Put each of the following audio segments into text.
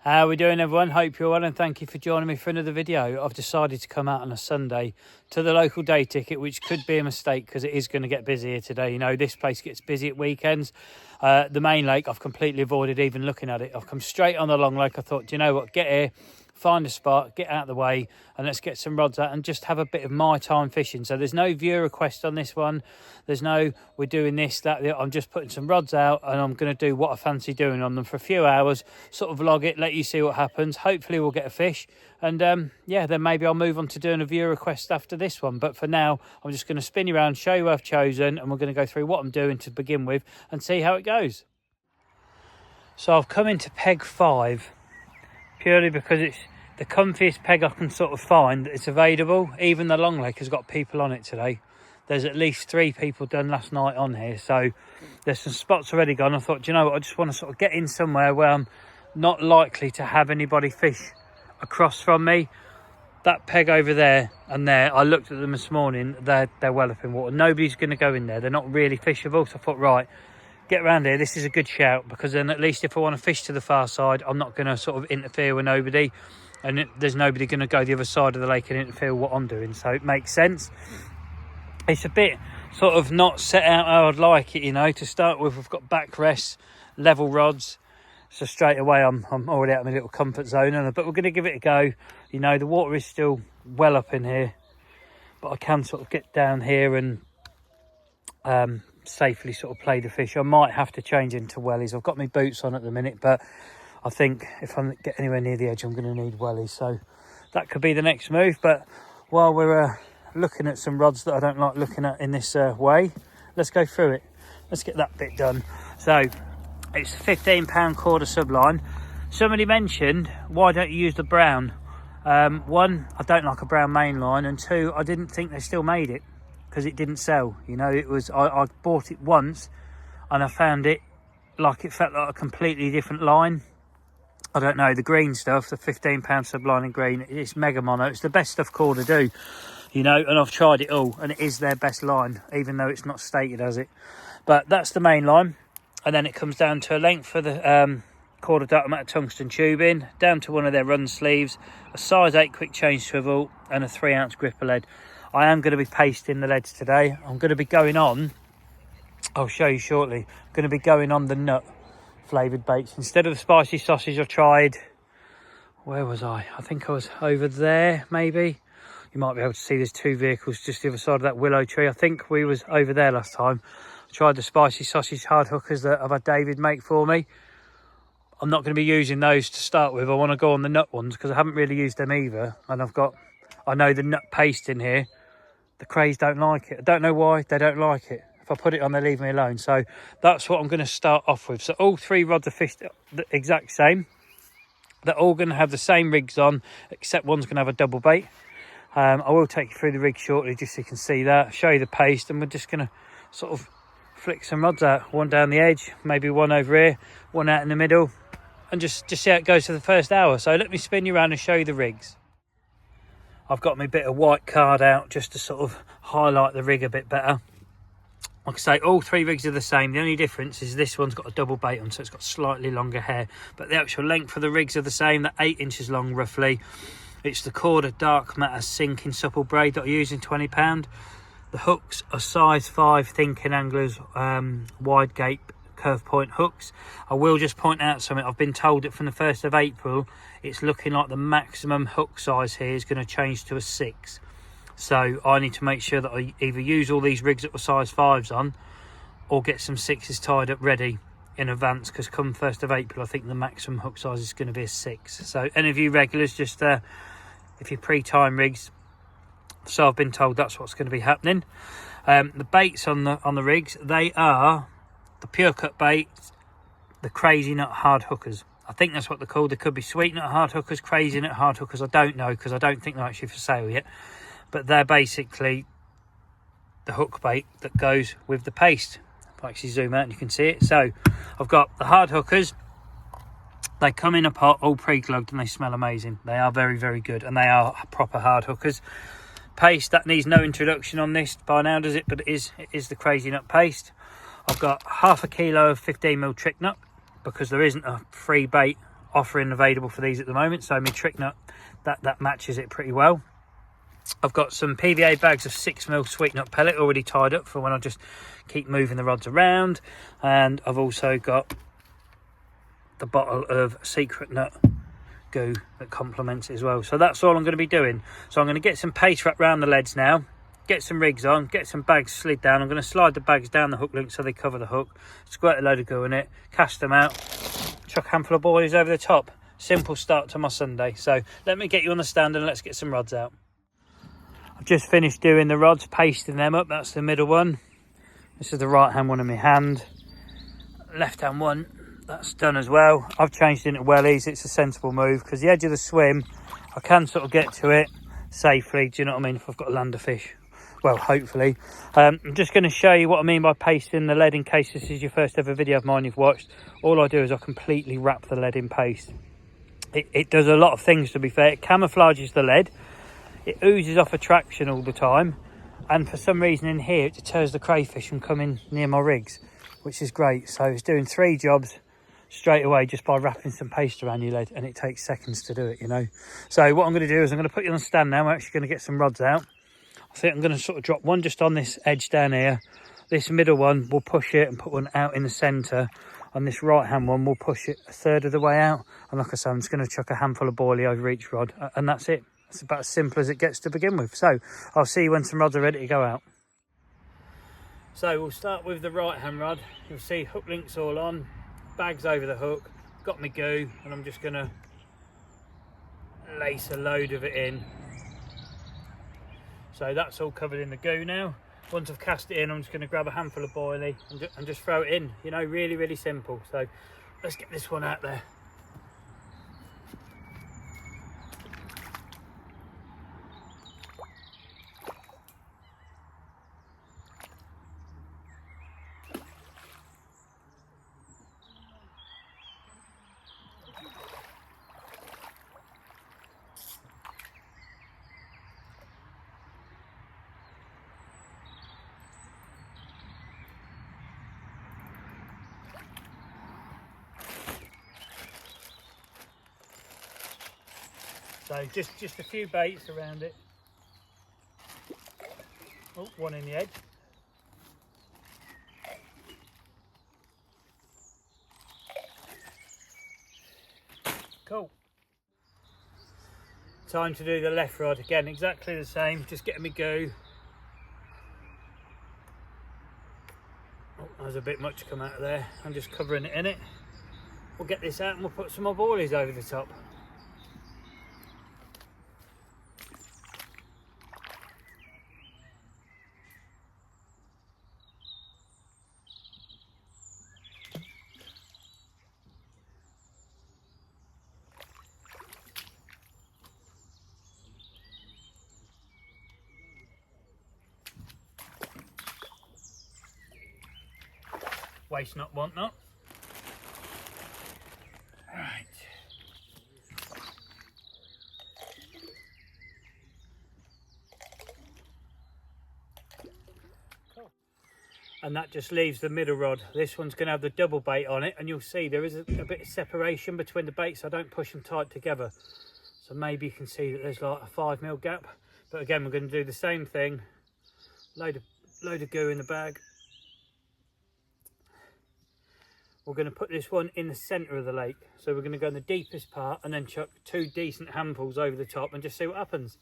How are we doing, everyone? Hope you're well, and thank you for joining me for another video. I've decided to come out on a Sunday to the local day ticket, which could be a mistake because it is going to get busy here today. You know, this place gets busy at weekends. The main lake, I've completely avoided even looking at it. I've come straight on the long lake. I thought, do you know what, get here, find a spot, get out of the way, and let's get some rods out and just have a bit of my time fishing. So there's no viewer request on this one. There's no, we're doing this, that, the, I'm just putting some rods out and I'm going to do what I fancy doing on them for a few hours, sort of vlog it, let you see what happens. Hopefully we'll get a fish. And yeah, then maybe I'll move on to doing a viewer request after this one. But for now, I'm just going to spin you around, show you what I've chosen, and we're going to go through what I'm doing to begin with and see how it goes. So I've come into peg 5 purely because it's the comfiest peg I can sort of find. It's available. Even the long lake has got people on it today. There's at least 3 people done last night on here, so there's some spots already gone. I thought, do you know what, I just want to sort of get in somewhere where I'm not likely to have anybody fish across from me. That peg over there and there, I looked at them this morning, they're well up in water. Nobody's going to go in there. They're not really fishable. So I thought, right, get around here. This is a good shout, because then at least if I want to fish to the far side, I'm not going to sort of interfere with nobody, and there's nobody going to go the other side of the lake and interfere with what I'm doing. So it makes sense. It's a bit sort of not set out how I'd like it, you know. To start with, we've got backrests, level rods, so straight away I'm already out of my little comfort zone. But we're going to give it a go. You know, the water is still well up in here, but I can sort of get down here and safely sort of play the fish. I might have to change into wellies. I've got my boots on at the minute, but I think if I get anywhere near the edge, I'm going to need wellies. So that could be the next move. But while we're looking at some rods that I don't like looking at in this way, let's go through it. Let's get that bit done. So it's a £15 KORDA subline. Somebody mentioned, why don't you use the brown? One, I don't like a brown mainline, and two, I didn't think they still made it because it didn't sell. You know, it was, I bought it once and I found it like it felt like a completely different line. I don't know, the green stuff, the £15 subline in green, it's mega mono. It's the best stuff KORDA do, you know, and I've tried it all, and it is their best line, even though it's not stated as it. But that's the main line, and then it comes down to a length for the KORDA dark matter tungsten tubing, down to one of their run sleeves, a size 8 quick change swivel, and a 3-ounce gripper lead. I am going to be pasting the leads today. I'm going to be going on, I'll show you shortly, I'm going to be going on the nut flavoured baits. Instead of the spicy sausage, I tried, where was I think I was over there, maybe. You might be able to see there's 2 vehicles just the other side of that willow tree. I think we was over there last time. I tried the spicy sausage hard hookers that I've had David make for me. I'm not going to be using those to start with. I want to go on the nut ones because I haven't really used them either. And I know the nut paste in here, the crays don't like it. I don't know why they don't like it. If I put it on, they leave me alone. So that's what I'm going to start off with. So all 3 rods are fished the exact same. They're all going to have the same rigs on, except one's going to have a double bait. I will take you through the rig shortly just so you can see that, show you the paste, and we're just going to sort of flick some rods out. One down the edge, maybe one over here, one out in the middle, and just see how it goes for the first hour. So let me spin you around and show you the rigs. I've got my bit of white card out just to sort of highlight the rig a bit better. Like I say, all 3 rigs are the same. The only difference is this one's got a double bait on, so it's got slightly longer hair. But the actual length of the rigs are the same. They're 8 inches long, roughly. It's the KORDA dark matter sinking supple braid that I use in £20. The hooks are size 5 thinking anglers, wide gape curve point hooks. I will just point out something. I've been told that from the 1st of April, it's looking like the maximum hook size here is going to change to a 6. So I need to make sure that I either use all these rigs that were size 5s on, or get some 6s tied up ready in advance, because come 1st of April, I think the maximum hook size is going to be a 6. So any of you regulars, just if you pre-time rigs, so I've been told that's what's going to be happening. The baits on the rigs, they are the pure cut baits, the crazy nut hard hookers. I think that's what they're called. They could be sweet nut hard hookers, crazy nut hard hookers. I don't know, because I don't think they're actually for sale yet. But they're basically the hook bait that goes with the paste. If I actually zoom out and you can see it. So I've got the hard hookers. They come in a pot all pre-glugged and they smell amazing. They are very, very good, and they are proper hard hookers. Paste, that needs no introduction on this by now, does it? But it is the crazy nut paste. I've got half a kilo of 15mm trick nut, because there isn't a free bait offering available for these at the moment, so my trick nut that matches it pretty well. I've got some PVA bags of 6mm sweet nut pellet already tied up for when I just keep moving the rods around, and I've also got the bottle of secret nut goo that complements it as well. So that's all I'm going to be doing. So I'm going to get some paste wrapped around the leads now, get some rigs on, get some bags slid down. I'm going to slide the bags down the hook link so they cover the hook, squirt a load of goo in it, cast them out, chuck a handful of boilies over the top. Simple start to my Sunday. So let me get you on the stand and let's get some rods out. I've just finished doing the rods, pasting them up. That's the middle one. This is the right hand one in my hand. Left hand one, that's done as well. I've changed into wellies. It's a sensible move because the edge of the swim, I can sort of get to it safely. Do you know what I mean? If I've got to land a fish. Well, hopefully. I'm just going to show you what I mean by pasting the lead in case this is your first ever video of mine you've watched. All I do is I completely wrap the lead in paste. It does a lot of things, to be fair. It camouflages the lead. It oozes off attraction all the time, and for some reason in here it deters the crayfish from coming near my rigs, which is great. So it's doing 3 jobs straight away just by wrapping some paste around your lead, and it takes seconds to do it, you know. So what I'm going to do is I'm going to put you on the stand now. We're actually going to get some rods out. I think I'm going to sort of drop one just on this edge down here. This middle one we'll push it and put one out in the centre. On this right hand one we'll push it a third of the way out, and like I say, I'm just going to chuck a handful of boilie over each rod, and that's it. It's about as simple as it gets to begin with. So I'll see you when some rods are ready to go out. So we'll start with the right hand rod. You'll see hook links all on, bags over the hook, got my goo, and I'm just going to lace a load of it in. So that's all covered in the goo now. Once I've cast it in, I'm just going to grab a handful of boilie and just throw it in. You know, really, really simple. So let's get this one out there. So just a few baits around it. Oh, one in the edge. Cool. Time to do the left rod again, exactly the same, just getting me goo. Oh, there's a bit much come out of there. I'm just covering it in it. We'll get this out and we'll put some more boilies over the top. Waste not, want not. Right. Cool. And that just leaves the middle rod. This one's going to have the double bait on it, and you'll see there is a bit of separation between the baits. I don't push them tight together, so maybe you can see that there's like a 5mm gap. But again, we're going to do the same thing. Load of goo in the bag. We're going to put this one in the centre of the lake. So we're going to go in the deepest part and then chuck 2 decent handfuls over the top and just see what happens.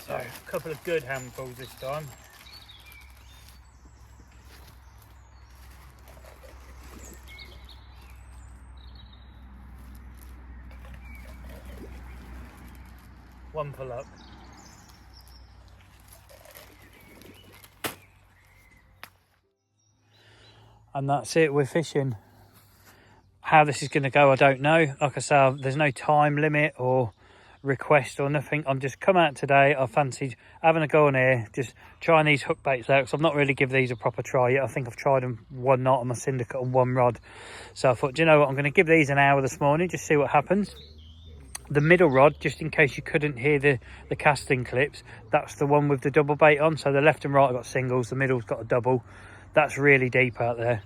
So a couple of good handfuls this time. One for luck. And that's it, we're fishing. How this is going to go, I don't know. Like I say, there's no time limit or request or nothing. I'm just come out today. I fancied having a go on here, just trying these hook baits out, because I've not really given these a proper try yet. I think I've tried them one knot on my Syndicate on one rod. So I thought, do you know what, I'm going to give these an hour this morning, just see what happens. The middle rod, just in case you couldn't hear the casting clips, that's the one with the double bait on. So the left and right have got singles, the middle's got a double. That's really deep out there.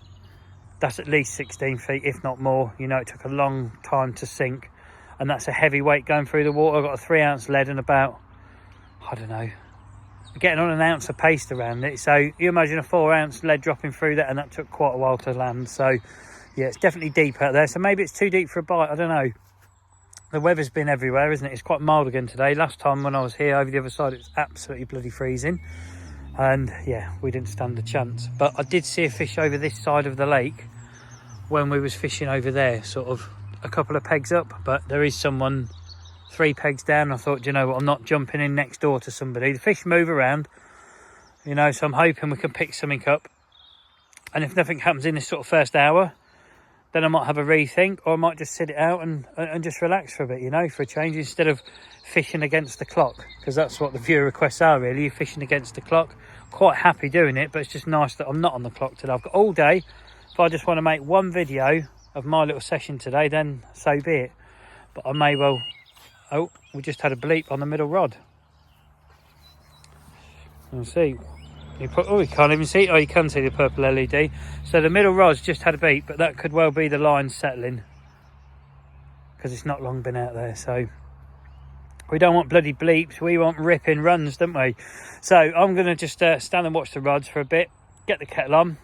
That's at least 16 feet, if not more. You know, it took a long time to sink, and that's a heavy weight going through the water. I've got a 3 ounce lead and about, I don't know, getting on an ounce of paste around it. So you imagine a 4 ounce lead dropping through that, and that took quite a while to land. So yeah, it's definitely deep out there. So maybe it's too deep for a bite, I don't know. The weather's been everywhere, isn't it? It's quite mild again today. Last time when I was here over the other side, it was absolutely bloody freezing. And yeah, we didn't stand a chance. But I did see a fish over this side of the lake when we was fishing over there, sort of a couple of pegs up. But there is someone 3 pegs down. I thought, you know what, I'm not jumping in next door to somebody. The fish move around, you know, so I'm hoping we can pick something up. And if nothing happens in this sort of first hour, then I might have a rethink, or I might just sit it out and just relax for a bit, you know, for a change, instead of fishing against the clock, because that's what the viewer requests are, really. You're fishing against the clock. Quite happy doing it, but it's just nice that I'm not on the clock today. I've got all day. If I just want to make one video of my little session today, then so be it. But I may well... Oh, we just had a bleep on the middle rod. Let's see. Oh, you can't even see. Oh, you can see the purple LED. So the middle rod's just had a beep, but that could well be the line settling, because it's not long been out there. So we don't want bloody bleeps, we want ripping runs, don't we? So I'm going to just stand and watch the rods for a bit, get the kettle on,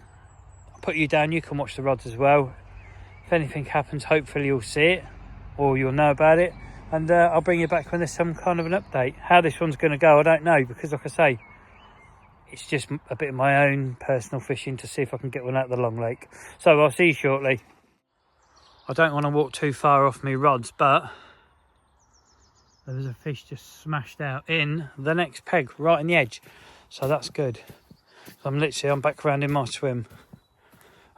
I'll put you down, you can watch the rods as well. If anything happens, hopefully you'll see it, or you'll know about it, and I'll bring you back when there's some kind of an update. How this one's going to go, I don't know, because like I say, it's just a bit of my own personal fishing to see if I can get one out of the long lake. So I'll see you shortly. I don't want to walk too far off my rods, but there was a fish just smashed out in the next peg, right in the edge. So that's good. So I'm back around in my swim,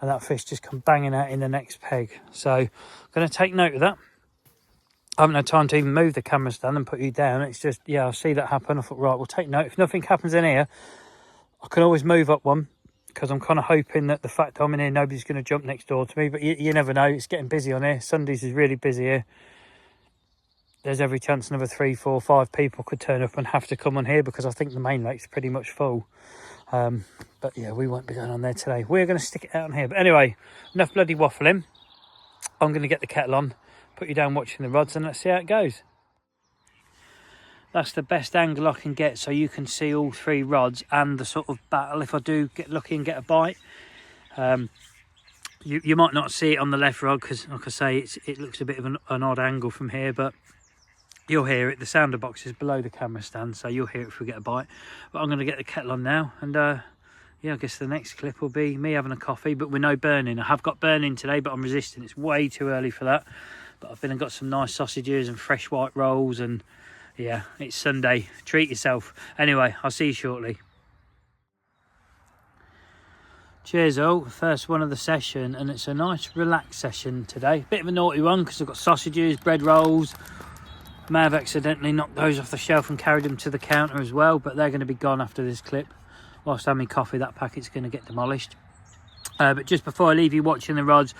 and that fish just come banging out in the next peg. So I'm going to take note of that. I haven't had time to even move the camera stand and put you down. It's just, yeah, I see that happen. I thought, right, we'll take note. If nothing happens in here, I can always move up one, because I'm kind of hoping that the fact I'm in here, nobody's going to jump next door to me. But you never know. It's getting busy on here. Sundays is really busy here. There's every chance another 3, 4, 5 people could turn up and have to come on here, because I think the main lake's pretty much full. But yeah, we won't be going on there today. We're going to stick it out on here. But anyway, enough bloody waffling. I'm going to get the kettle on, put you down watching the rods, and let's see how it goes. That's the best angle I can get, so you can see all 3 rods and the sort of battle if I do get lucky and get a bite. You might not see it on the left rod, because like I say, it looks a bit of an odd angle from here, but you'll hear it. The sounder box is below the camera stand, so you'll hear it if we get a bite. But I'm going to get the kettle on now, and yeah, I guess the next clip will be me having a coffee, but with no burning. I have got burning today, but I'm resisting. It's way too early for that. But I've been and got some nice sausages and fresh white rolls, and yeah, it's Sunday. Treat yourself. Anyway, I'll see you shortly. Cheers all. First one of the session, and it's a nice relaxed session today. Bit of a naughty one, because I've got sausages, bread rolls. May have accidentally knocked those off the shelf and carried them to the counter as well, but they're going to be gone after this clip. Whilst I'm having coffee, that packet's going to get demolished. But just before I leave you watching the rods,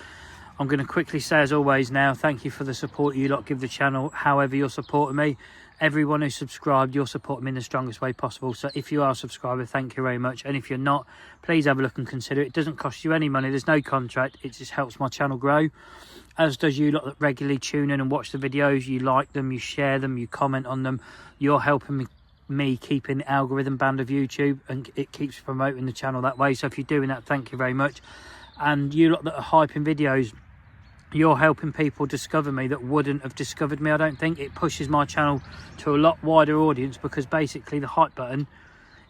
I'm going to quickly say, as always now, thank you for the support you lot give the channel, however you're supporting me. Everyone who's subscribed, you're supporting me in the strongest way possible. So if you are a subscriber, thank you very much. And if you're not, please have a look and consider it. It doesn't cost you any money. There's no contract. It just helps my channel grow. As does you lot that regularly tune in and watch the videos. You like them, you share them, you comment on them. You're helping me keeping the algorithm band of YouTube, and it keeps promoting the channel that way. So if you're doing that, thank you very much. And you lot that are hyping videos, you're helping people discover me that wouldn't have discovered me. I don't think it pushes my channel to a lot wider audience, because basically the hype button,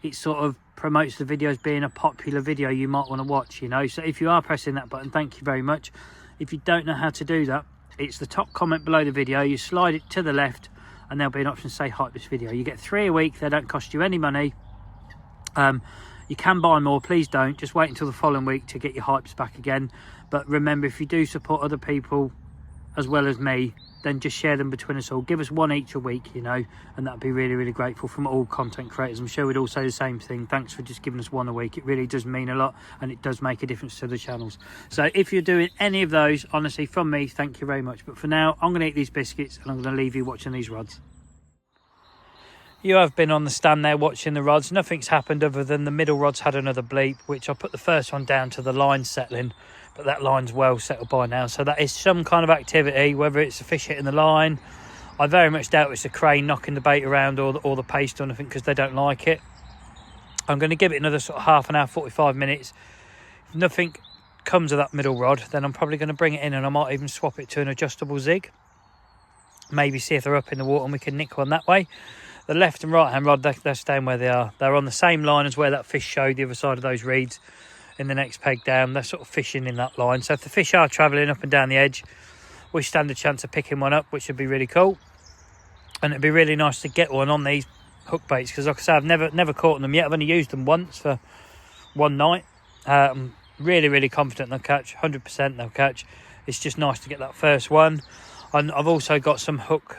it sort of promotes the videos being a popular video you might want to watch, you know. So if you are pressing that button, thank you very much. If you don't know how to do that, it's the top comment below the video. You slide it to the left, and there'll be an option to say hype this video. You get 3 a week. They don't cost you any money. You can buy more. Please don't. Just wait until the following week to get your hypes back again. But remember, if you do support other people as well as me, then just share them between us all. Give us one each a week, you know, and that'd be really, really grateful from all content creators. I'm sure we'd all say the same thing. Thanks for just giving us one a week. It really does mean a lot, and it does make a difference to the channels. So if you're doing any of those, honestly, from me, thank you very much. But for now, I'm going to eat these biscuits and I'm going to leave you watching these rods. You have been on the stand there watching the rods. Nothing's happened other than the middle rod's had another bleep, which I put the first one down to the line settling, but that line's well settled by now. So that is some kind of activity, whether it's a fish hitting the line. I very much doubt it's a crane knocking the bait around or the paste or anything, because they don't like it. I'm going to give it another sort of half an hour, 45 minutes. If nothing comes of that middle rod, then I'm probably going to bring it in, and I might even swap it to an adjustable zig. Maybe see if they're up in the water and we can nick one that way. The left and right hand rod, they're staying where they are. They're on the same line as where that fish showed the other side of those reeds in the next peg down. They're sort of fishing in that line. So if the fish are travelling up and down the edge, we stand a chance of picking one up, which would be really cool. And it'd be really nice to get one on these hook baits, because like I say, I've never caught them yet. I've only used them once for one night. I'm really, really confident they'll catch. 100% they'll catch. It's just nice to get that first one. And I've also got some hook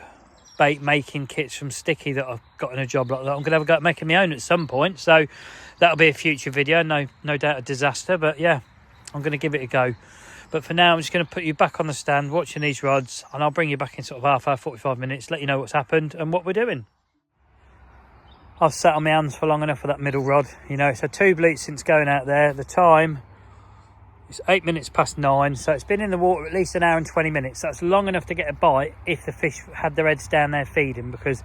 bait making kits from Sticky that I've got in a job like that. I'm going to have a go at making my own at some point, so that'll be a future video. No doubt a disaster, but yeah, I'm going to give it a go. But for now, I'm just going to put you back on the stand watching these rods, and I'll bring you back in sort of half hour, 45 minutes, let you know what's happened and what we're doing. I've sat on my hands for long enough for that middle rod. You know, it's had 2 bleats since going out there. The time is 8 minutes past 9, so it's been in the water at least an hour and 20 minutes. That's long enough to get a bite if the fish had their heads down there feeding, because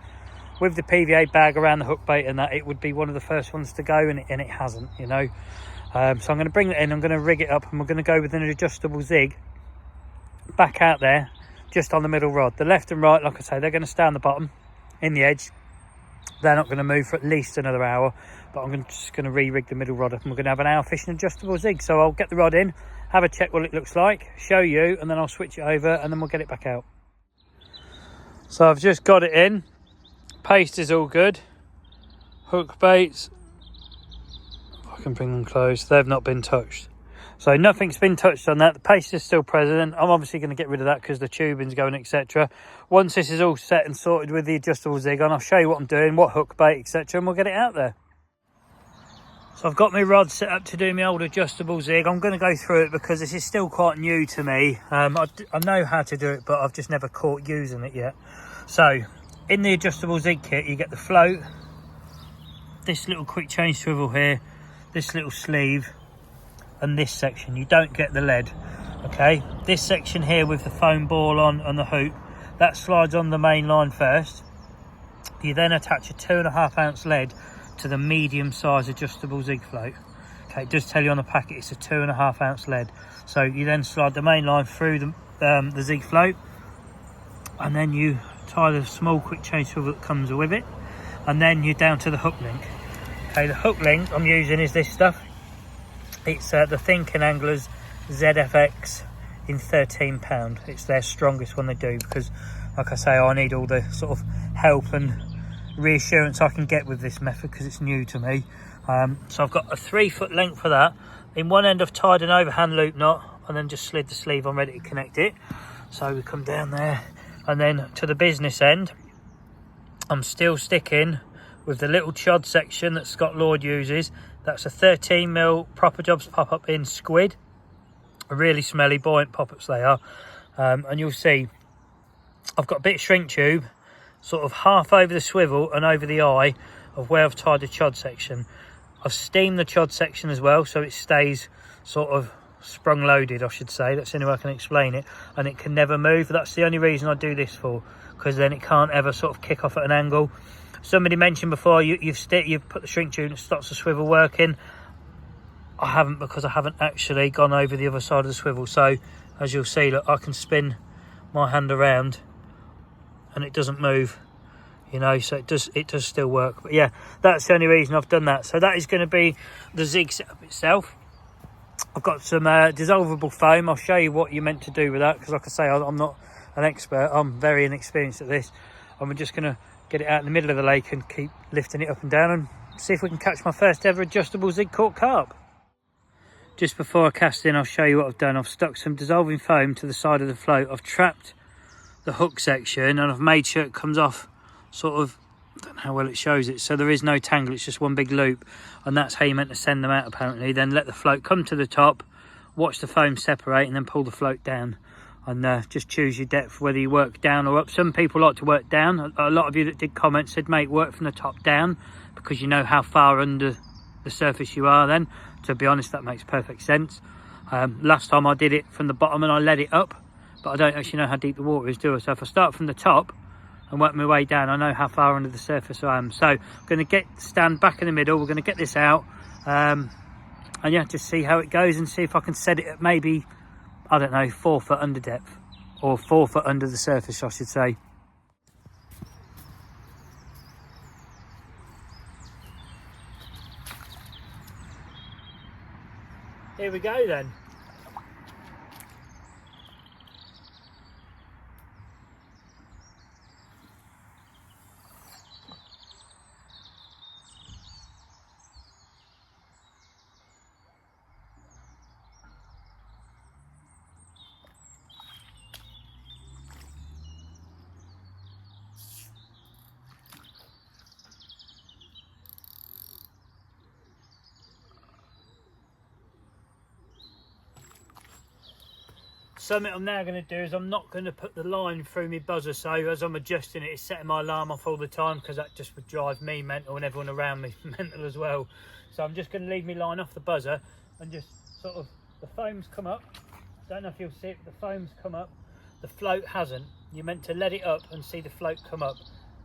with the PVA bag around the hook bait and that, it would be one of the first ones to go, and it hasn't, you know. So I'm going to bring it in, I'm going to rig it up, and we're going to go with an adjustable zig back out there just on the middle rod. The left and right, like I say, they're going to stay on the bottom in the edge. They're not going to move for at least another hour, but I'm just going to re-rig the middle rod up, and we're going to have an hour fishing adjustable zig. So I'll get the rod in, have a check what it looks like, show you, and then I'll switch it over, and then we'll get it back out. So I've just got it in. Paste is all good. Hook baits, if I can bring them close, they've not been touched. So nothing's been touched on that. The paste is still present. I'm obviously going to get rid of that because the tubing's going, etc. Once this is all set and sorted with the adjustable zig on, I'll show you what I'm doing, what hook bait, etc, and we'll get it out there. So I've got my rod set up to do my old adjustable zig. I'm going to go through it because this is still quite new to me. I know how to do it, but I've just never caught using it yet. So in the adjustable zig kit, you get the float, this little quick change swivel here, this little sleeve, and this section. You don't get the lead. Okay, this section here with the foam ball on and the hoop, that slides on the main line first. You then attach a 2.5 ounce lead to the medium size adjustable zig float. Okay, it does tell you on the packet it's a 2.5 ounce lead. So you then slide the main line through the zig float, and then you tie the small quick change swivel that comes with it, and then you're down to the hook link. Okay, the hook link I'm using is this stuff. It's the Thinking Anglers ZFX in £13. It's their strongest one they do, because like I say, I need all the sort of help and reassurance I can get with this method because it's new to me. So I've got a 3 foot length for that. In one end I've tied an overhand loop knot and then just slid the sleeve on, ready to connect it. So we come down there, and then to the business end I'm still sticking with the little chod section that Scott Lord uses. That's a 13mm Proper Jobs pop-up in squid. Really smelly, buoyant pop-ups they are. And you'll see I've got a bit of shrink tube sort of half over the swivel and over the eye of where I've tied the chod section. I've steamed the chod section as well, so it stays sort of sprung loaded, I should say. That's the only way I can explain it. And it can never move. That's the only reason I do this for, because then it can't ever sort of kick off at an angle. Somebody mentioned before you've put the shrink tube and it stops the swivel working. I haven't, because I haven't actually gone over the other side of the swivel. So as you'll see, look, I can spin my hand around and it doesn't move, you know, so it does still work. But yeah, that's the only reason I've done that. So that is going to be the zig setup itself. I've got some dissolvable foam. I'll show you what you're meant to do with that, because like I say, I'm not an expert. I'm very inexperienced at this. And we're just going to get it out in the middle of the lake and keep lifting it up and down and see if we can catch my first ever adjustable zig caught carp. Just before I cast in, I'll show you what I've done. I've stuck some dissolving foam to the side of the float. I've trapped the hook section, and I've made sure it comes off sort of, I don't know how well it shows it, so there is no tangle, it's just one big loop, and that's how you're meant to send them out apparently. Then let the float come to the top, watch the foam separate, and then pull the float down, and just choose your depth, whether you work down or up. Some people like to work down. A lot of you that did comment said, mate, work from the top down, because you know how far under the surface you are then. To be honest, that makes perfect sense. Last time I did it from the bottom and I let it up, but I don't actually know how deep the water is, do I? So if I start from the top and work my way down, I know how far under the surface I am. So I'm going to stand back in the middle. We're going to get this out, and yeah, just see how it goes and see if I can set it at maybe, I don't know, 4 foot under depth, or 4 foot under the surface, I should say. Here we go then. Something I'm now going to do is I'm not going to put the line through my buzzer, so as I'm adjusting it, it's setting my alarm off all the time, because that just would drive me mental and everyone around me mental as well. So I'm just going to leave my line off the buzzer and just sort of, the foam's come up. Don't know if you'll see it, but the foam's come up. The float hasn't. You're meant to let it up and see the float come up.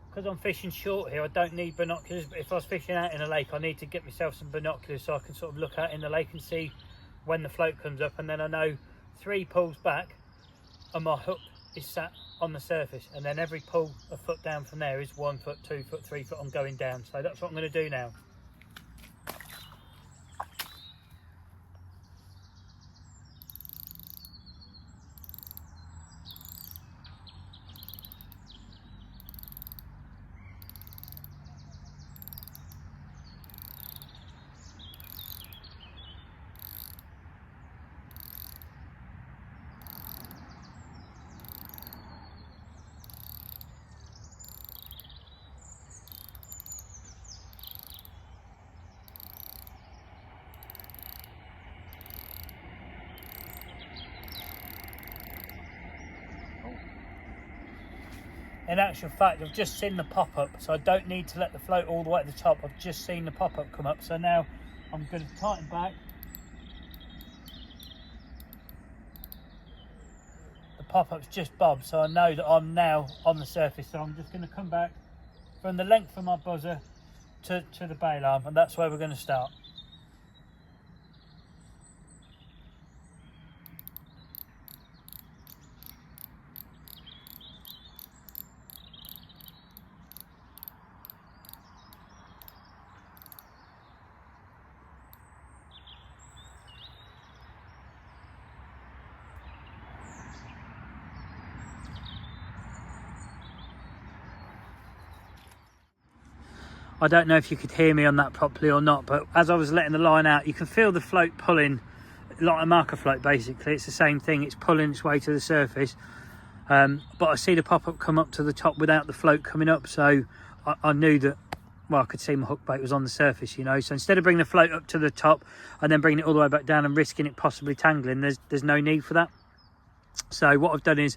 Because I'm fishing short here, I don't need binoculars, but if I was fishing out in a lake, I need to get myself some binoculars so I can sort of look out in the lake and see when the float comes up, and then I know 3 pulls back and my hook is sat on the surface, and then every pull a foot down from there is 1 foot, 2 foot, 3 foot, I'm going down. So that's what I'm going to do now. In actual fact, I've just seen the pop-up, so I don't need to let the float all the way at the top. I've just seen the pop-up come up, so now I'm going to tighten back. The pop-up's just bobbed, so I know that I'm now on the surface, so I'm just going to come back from the length of my buzzer to the bail arm, and that's where we're going to start. I don't know if you could hear me on that properly or not, but as I was letting the line out, you can feel the float pulling, like a marker float basically. It's the same thing, it's pulling its way to the surface. But I see the pop-up come up to the top without the float coming up, so I knew that, well, I could see my hook bait was on the surface, you know. So instead of bringing the float up to the top and then bringing it all the way back down and risking it possibly tangling, there's no need for that. So what I've done is,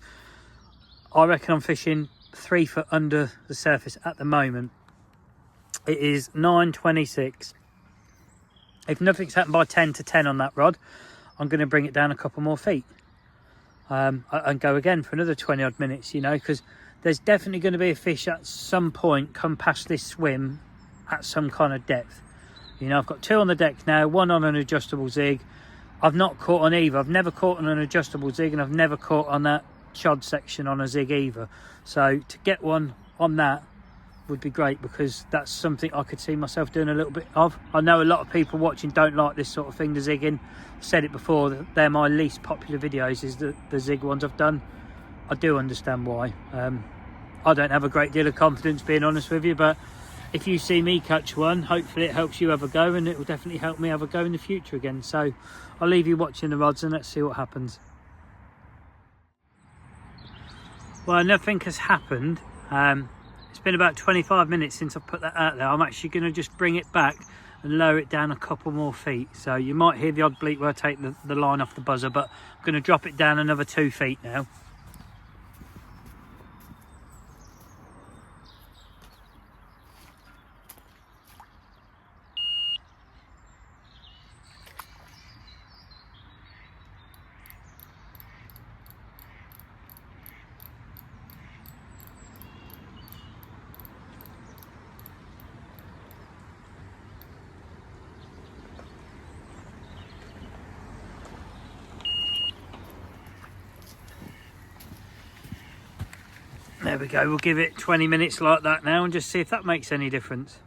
I reckon I'm fishing 3 foot under the surface at the moment. It is 9:26. If nothing's happened by 10 to 10 on that rod, I'm going to bring it down a couple more feet and go again for another 20 odd minutes, you know, because there's definitely going to be a fish at some point come past this swim at some kind of depth. You know, I've got 2 on the deck now, 1 on an adjustable zig. I've not caught on either. I've never caught on an adjustable zig, and I've never caught on that chod section on a zig either. So to get one on that would be great, because that's something I could see myself doing a little bit of. I know a lot of people watching don't like this sort of thing, the zigging. I've said it before, they're my least popular videos, is the zig ones I've done. I do understand why. I don't have a great deal of confidence, being honest with you, but if you see me catch one, hopefully it helps you have a go, and it will definitely help me have a go in the future again. So I'll leave you watching the rods and let's see what happens. Well, nothing has happened. It's been about 25 minutes since I've put that out there. I'm actually going to just bring it back and lower it down a couple more feet. So you might hear the odd bleat where I take the line off the buzzer, but I'm going to drop it down another 2 feet now. There we go, we'll give it 20 minutes like that now and just see if that makes any difference.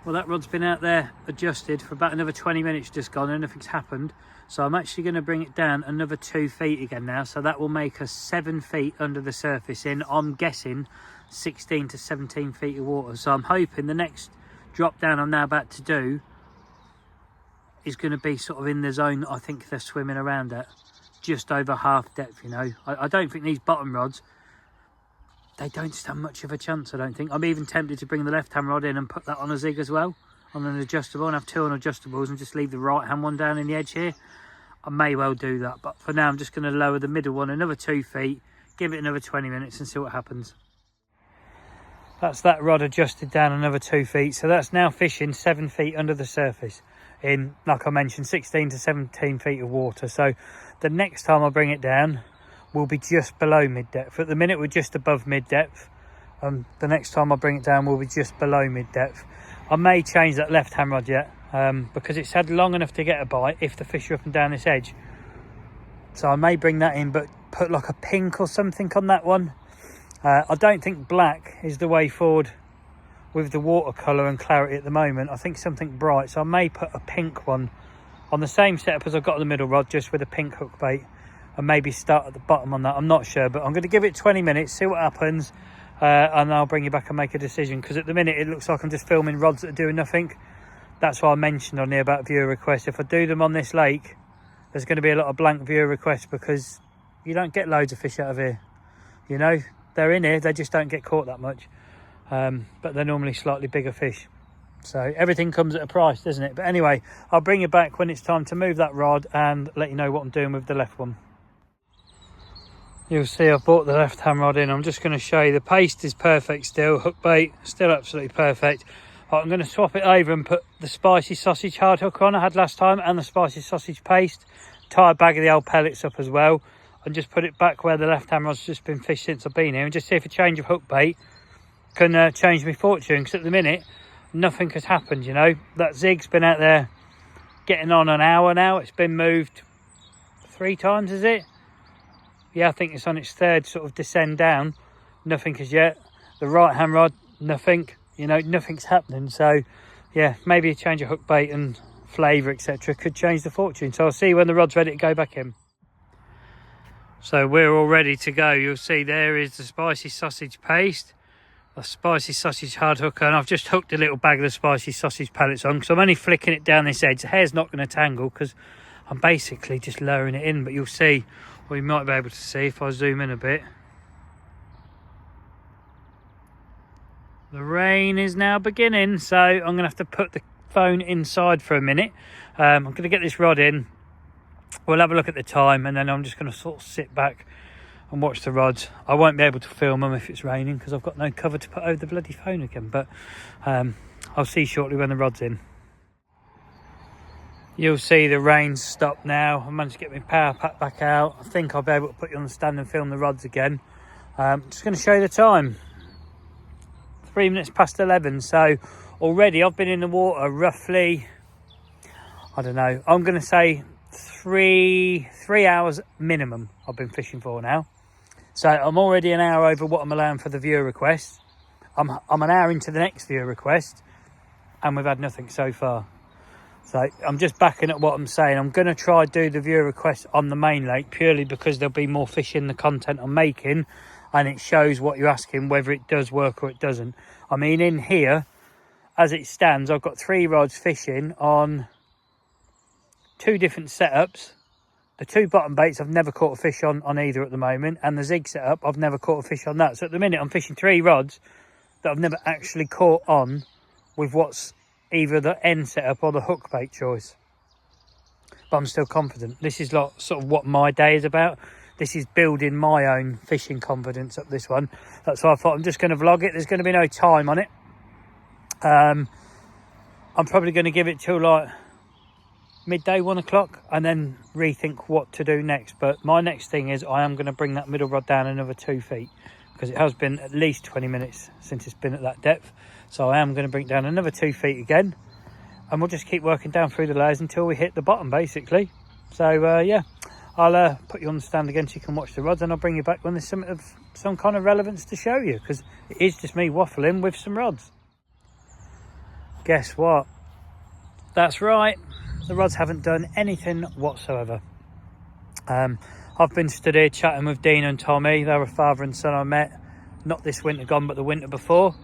Well, that rod's been out there adjusted for about another 20 minutes just gone and nothing's happened. So I'm actually going to bring it down another 2 feet again now. So that will make us 7 feet under the surface in, I'm guessing, 16 to 17 feet of water. So I'm hoping the next drop down I'm now about to do is going to be sort of in the zone that I think they're swimming around at. Just over half depth, you know. I don't think these bottom rods, they don't stand much of a chance, I don't think. I'm even tempted to bring the left hand rod in and put that on a zig as well, on an adjustable, and have 2 on adjustables and just leave the right hand one down in the edge here. I may well do that, but for now I'm just going to lower the middle one another 2 feet, give it another 20 minutes and see what happens. That's that rod adjusted down another 2 feet, so that's now fishing 7 feet under the surface in, like I mentioned, 16 to 17 feet of water. So the next time I bring it down will be just below mid depth. At the minute we're just above mid depth. The next time I bring it down will be just below mid depth. I may change that left hand rod yet because it's had long enough to get a bite if the fish are up and down this edge. So I may bring that in, but put like a pink or something on that one. I don't think black is the way forward with the watercolour and clarity at the moment. I think something bright, so I may put a pink one on the same setup as I've got on the middle rod, just with a pink hook bait, and maybe start at the bottom on that. I'm not sure, but I'm going to give it 20 minutes, see what happens, and I'll bring you back and make a decision, because at the minute it looks like I'm just filming rods that are doing nothing. That's why I mentioned on here about viewer requests. If I do them on this lake, there's going to be a lot of blank viewer requests, because you don't get loads of fish out of here. You know, they're in here, they just don't get caught that much. But they're normally slightly bigger fish. So everything comes at a price, doesn't it? But anyway, I'll bring you back when it's time to move that rod and let you know what I'm doing with the left one. You'll see I've brought the left hand rod in. I'm just going to show you the paste is perfect still, hook bait still absolutely perfect. Right, I'm going to swap it over and put the spicy sausage hard hook on I had last time, and the spicy sausage paste, tie a bag of the old pellets up as well, and just put it back where the left hand rod's just been fished since I've been here, and just see if a change of hook bait can change my fortune, because at the minute nothing has happened. You know, that zig's been out there getting on an hour now. It's been moved 3 times, is it? Yeah, I think it's on its 3rd sort of descend down. Nothing as yet. The right hand rod, nothing. You know, nothing's happening. So yeah, maybe a change of hook bait and flavour, etc., could change the fortune. So I'll see when the rod's ready to go back in. So we're all ready to go. You'll see there is the spicy sausage paste, a spicy sausage hard hooker, and I've just hooked a little bag of the spicy sausage pellets on, because I'm only flicking it down this edge. The hair's not going to tangle because I'm basically just lowering it in, but you'll see, or you might be able to see if I zoom in a bit, the rain is now beginning, so I'm going to have to put the phone inside for a minute. I'm going to get this rod in, we'll have a look at the time, and then I'm just going to sort of sit back and watch the rods. I won't be able to film them if it's raining, because I've got no cover to put over the bloody phone again, but I'll see shortly when the rod's in. You'll see the rain's stopped now. I managed to get my power pack back out. I think I'll be able to put you on the stand and film the rods again. Just going to show you the time. 3 minutes past 11, so already I've been in the water roughly, I don't know, I'm going to say three hours minimum I've been fishing for now. So I'm already an hour over what I'm allowing for the viewer request. I'm an hour into the next viewer request, and we've had nothing so far. So I'm just backing up what I'm saying. I'm going to try do the viewer request on the main lake, purely because there'll be more fish in the content I'm making, and it shows what you're asking, whether it does work or it doesn't. I mean, in here, as it stands, I've got 3 rods fishing on 2 different setups, the 2 bottom baits I've never caught a fish on either at the moment, and the zig setup I've never caught a fish on that. So at the minute I'm fishing 3 rods that I've never actually caught on with what's either the end setup or the hook bait choice. But I'm still confident. This is like sort of what my day is about. This is building my own fishing confidence up this one. That's why I thought I'm just going to vlog it. There's going to be no time on it. I'm probably going to give it till like midday, 1 o'clock, and then rethink what to do next. But my next thing is I am going to bring that middle rod down another 2 feet, because it has been at least 20 minutes since it's been at that depth. So I am going to bring it down another 2 feet again, and we'll just keep working down through the layers until we hit the bottom, basically. So yeah, I'll put you on the stand again so you can watch the rods, and I'll bring you back when there's some kind of relevance to show you, because it is just me waffling with some rods. Guess what? That's right, the rods haven't done anything whatsoever. I've been stood here chatting with Dean and Tommy. They're a father and son I met, not this winter gone, but the winter before,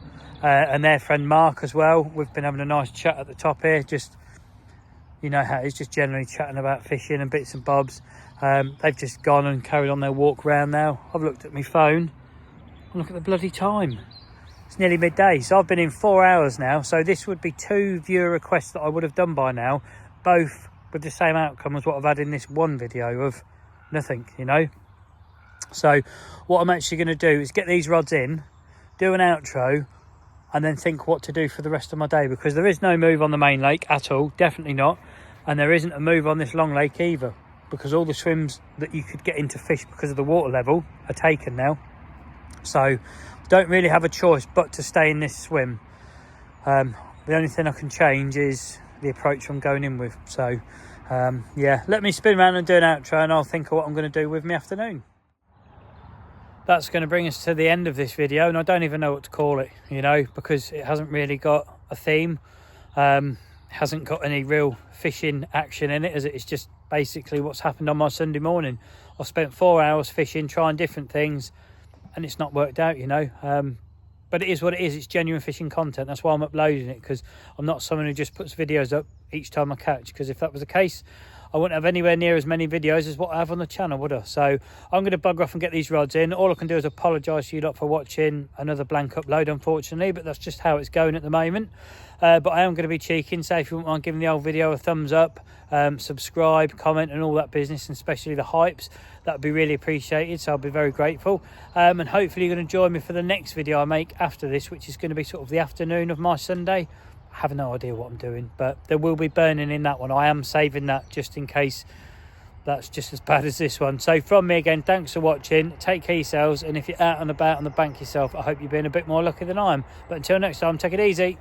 and their friend Mark as well. We've been having a nice chat at the top here, just, you know how it's just generally chatting about fishing and bits and bobs. They've just gone and carried on their walk round now. I've looked at my phone and look at the bloody time. It's nearly midday, so I've been in 4 hours now. So this would be 2 viewer requests that I would have done by now, both with the same outcome as what I've had in this one video of nothing, you know. So what I'm actually going to do is get these rods in, do an outro, and then think what to do for the rest of my day, because there is no move on the main lake at all, definitely not, and there isn't a move on this long lake either, because all the swims that you could get into fish because of the water level are taken now. So don't really have a choice but to stay in this swim. The only thing I can change is the approach I'm going in with. So yeah, let me spin around and do an outro, and I'll think of what I'm going to do with my afternoon. That's going to bring us to the end of this video, and I don't even know what to call it, you know, because it hasn't really got a theme. Hasn't got any real fishing action in it, as it's just basically what's happened on my Sunday morning. I've spent 4 hours fishing, trying different things, and it's not worked out, you know. But it is what it is. It's genuine fishing content. That's why I'm uploading it, because I'm not someone who just puts videos up each time I catch, because if that was the case, I wouldn't have anywhere near as many videos as what I have on the channel, would I? So I'm going to bugger off and get these rods in. All I can do is apologise to you lot for watching another blank upload, unfortunately, but that's just how it's going at the moment. But I am going to be cheeky and say, if you wouldn't mind giving the old video a thumbs up, subscribe, comment and all that business, and especially the hypes, that would be really appreciated. So I'll be very grateful. And hopefully you're going to join me for the next video I make after this, which is going to be sort of the afternoon of my Sunday. I have no idea what I'm doing, but there will be burning in that one. I am saving that just in case that's just as bad as this one. So from me again, thanks for watching. Take care yourselves, and if you're out and about on the bank yourself, I hope you're being a bit more lucky than I am. But until next time, take it easy.